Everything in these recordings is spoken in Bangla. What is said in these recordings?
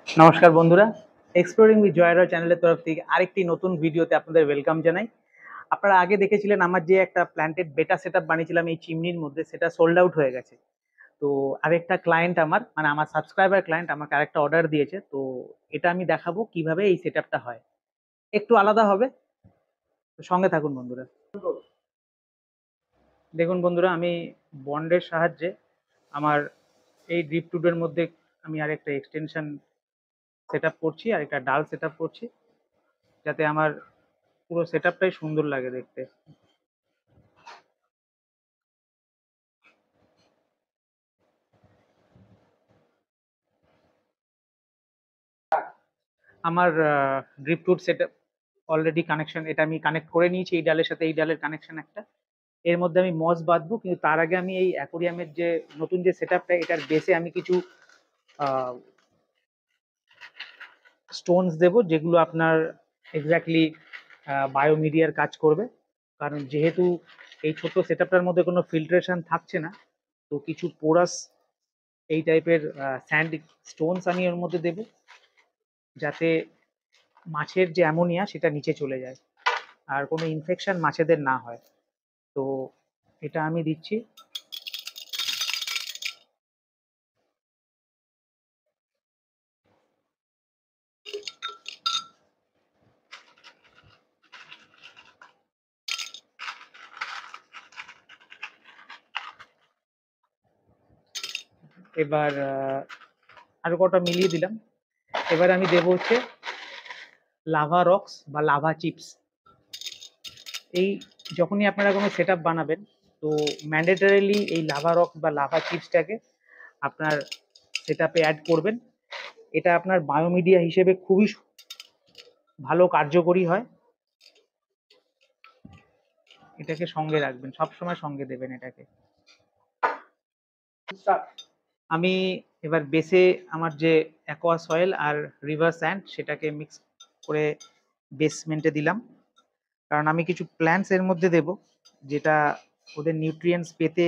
নমস্কার বন্ধুরা, এক্সপ্লোরিং উইথ জয় রয় চ্যানেলের তরফ থেকে আরেকটি নতুন ভিডিওতে আপনাদের ওয়েলকাম জানাই। আপনারা আগে দেখেছিলেন আমার যে একটা প্ল্যান্টেড বেটা সেটআপ বানিয়েছিলাম এই চিমনির মধ্যে, সেটা সোল্ড আউট হয়ে গেছে। তো আরেকটা ক্লায়েন্ট আমার সাবস্ক্রাইবার ক্লায়েন্ট আমাকে আরেকটা অর্ডার দিয়েছে। তো এটা আমি দেখাবো কিভাবে এই সেটআপটা হয়, একটু আলাদা হবে। তো সঙ্গে থাকুন বন্ধুরা। দেখুন বন্ধুরা, আমি বন্ডের সাহায্যে আমার এই ড্রিপ টুডের মধ্যে আমি আরেকটা এক্সটেনশন সেটআপ করছি, আর একটা ডাল সেটআপ করছি, যাতে আমার পুরো সেটআপটাই সুন্দর লাগে দেখতে। আমার ড্রিপ টুড সেটআপ অলরেডি কানেকশন, এটা আমি কানেক্ট করে নিয়েছি এই ডালের সাথে। এই ডালের কানেকশন একটা, এর মধ্যে আমি মস বাঁধবো, কিন্তু তার আগে আমি এই অ্যাকোরিয়ামের যে নতুন যে সেটআপটা, এটার বেসে আমি কিছু স্টোনস দেব, যেগুলো আপনার এক্স্যাক্টলি বায়োমিডিয়ার কাজ করবে। কারণ যেহেতু এই ছোট্ট সেটআপটার মধ্যে কোনো ফিল্ট্রেশন থাকছে না, তো কিছু পোরাস এই টাইপের স্যান্ড স্টোনস আমি এর মধ্যে দেব, যাতে মাছের যে অ্যামোনিয়া সেটা নিচে চলে যায় আর কোনো ইনফেকশন মাছেদের না হয়। তো এটা আমি দিচ্ছি। এবার আরো কটা মিলিয়ে দিলাম। এবার আমি দেবো হচ্ছে লাভা রক্স বা লাভা চিপস। এই যখনই আপনারা কোনো সেটআপ বানাবেন, তো ম্যান্ডেটরিলি এই লাভা রক্স বা লাভা চিপসটাকে আপনার সেটআপে অ্যাড করবেন। এটা আপনার বায়োমিডিয়া হিসেবে খুবই ভালো কার্যকরী হয়। এটাকে সঙ্গে রাখবেন, সবসময় সঙ্গে দেবেন এটাকে। আমি এবার বেসে আমার যে অ্যাকোয়া সয়েল আর রিভার স্যান্ড সেটাকে মিক্স করে বেসমেন্টে দিলাম, কারণ আমি কিছু প্ল্যান্টস এর মধ্যে দেব, যেটা ওদের নিউট্রিয়েন্টস পেতে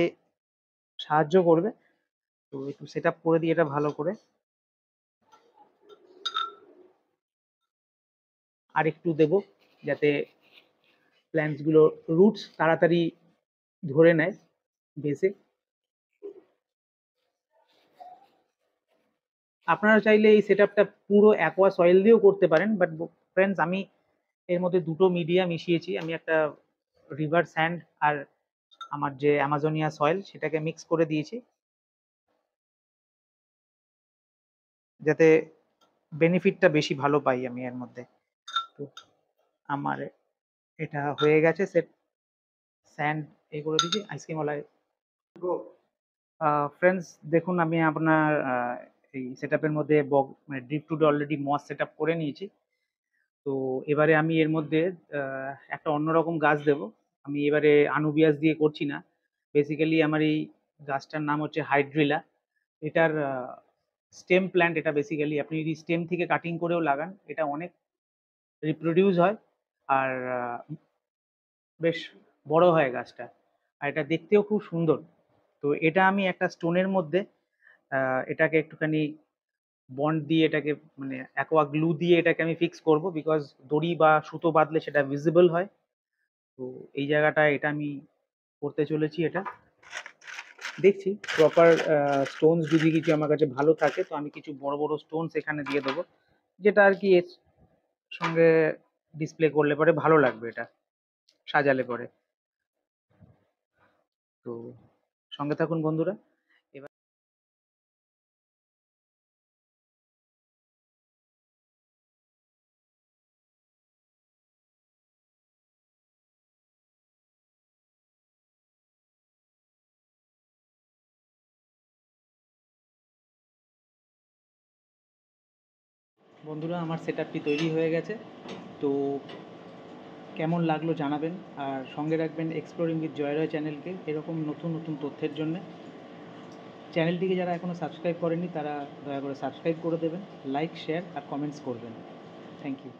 সাহায্য করবে। তো একটু সেট আপ করে দিই এটা ভালো করে। আর একটু দেব, যাতে প্ল্যান্টসগুলো রুটস তাড়াতাড়ি ধরে নেয় বেসে। আপনারা চাইলে এই সেটআপটা পুরো অ্যাকোয়া সয়েল দিয়েও করতে পারেন, বাট ফ্রেন্ডস আমি এর মধ্যে দুটো মিডিয়া মিশিয়েছি। আমি একটা রিভার স্যান্ড আর আমার যে অ্যামাজনিয়া সয়েল সেটাকে মিক্স করে দিয়েছি, যাতে বেনিফিটটা বেশি ভালো পাই আমি এর মধ্যে। তো আমার এটা হয়ে গেছে সেট। স্যান্ড এ করে দিয়েছি, আইসক্রিমওয়ালায়। ফ্রেন্ডস দেখুন, আমি আপনার এই সেটআপের মধ্যে মানে ড্রিপ টুডে অলরেডি মস সেট আপ করে নিয়েছি। তো এবারে আমি এর মধ্যে একটা অন্যরকম গাছ দেব। আমি এবারে আনুবিয়াস দিয়ে করছি না। বেসিক্যালি আমার এই গাছটার নাম হচ্ছে হাইড্রিলা। এটার স্টেম প্ল্যান্ট। এটা বেসিক্যালি আপনি যদি স্টেম থেকে কাটিং করেও লাগান, এটা অনেক রিপ্রোডিউস হয়, আর বেশ বড় হয় গাছটা, আর এটা দেখতেও খুব সুন্দর। তো এটা আমি একটা স্টোনের মধ্যে এটাকে একটুখানি বন্ড দিয়ে, এটাকে মানে অ্যাকোয়া গ্লু দিয়ে এটাকে আমি ফিক্স করব, বিকজ দড়ি বা সুতো বাঁধলে সেটা ভিজিবল হয়। তো এই জায়গাটায় এটা আমি করতে চলেছি। এটা দেখছি প্রপার স্টোনস যদি কিছু আমার কাছে ভালো থাকে, তো আমি কিছু বড় বড় স্টোনস এখানে দিয়ে দেবো, যেটা আর কি এর সঙ্গে ডিসপ্লে করলে পরে ভালো লাগবে, এটা সাজালে পরে। তো সঙ্গে থাকুন বন্ধুরা। এবার বন্ধুরা, আমার সেটআপটি তৈরি হয়ে গেছে। তো কেমন লাগলো জানাবেন, আর সঙ্গে রাখবেন এক্সপ্লোরিং উইথ জয় রয় চ্যানেলকে এরকম নতুন নতুন তথ্যের জন্য। চ্যানেলটিকে যারা এখনও সাবস্ক্রাইব করেনি, তারা দয়া করে সাবস্ক্রাইব করে দেবেন, লাইক শেয়ার আর কমেন্টস করবেন। Thank you.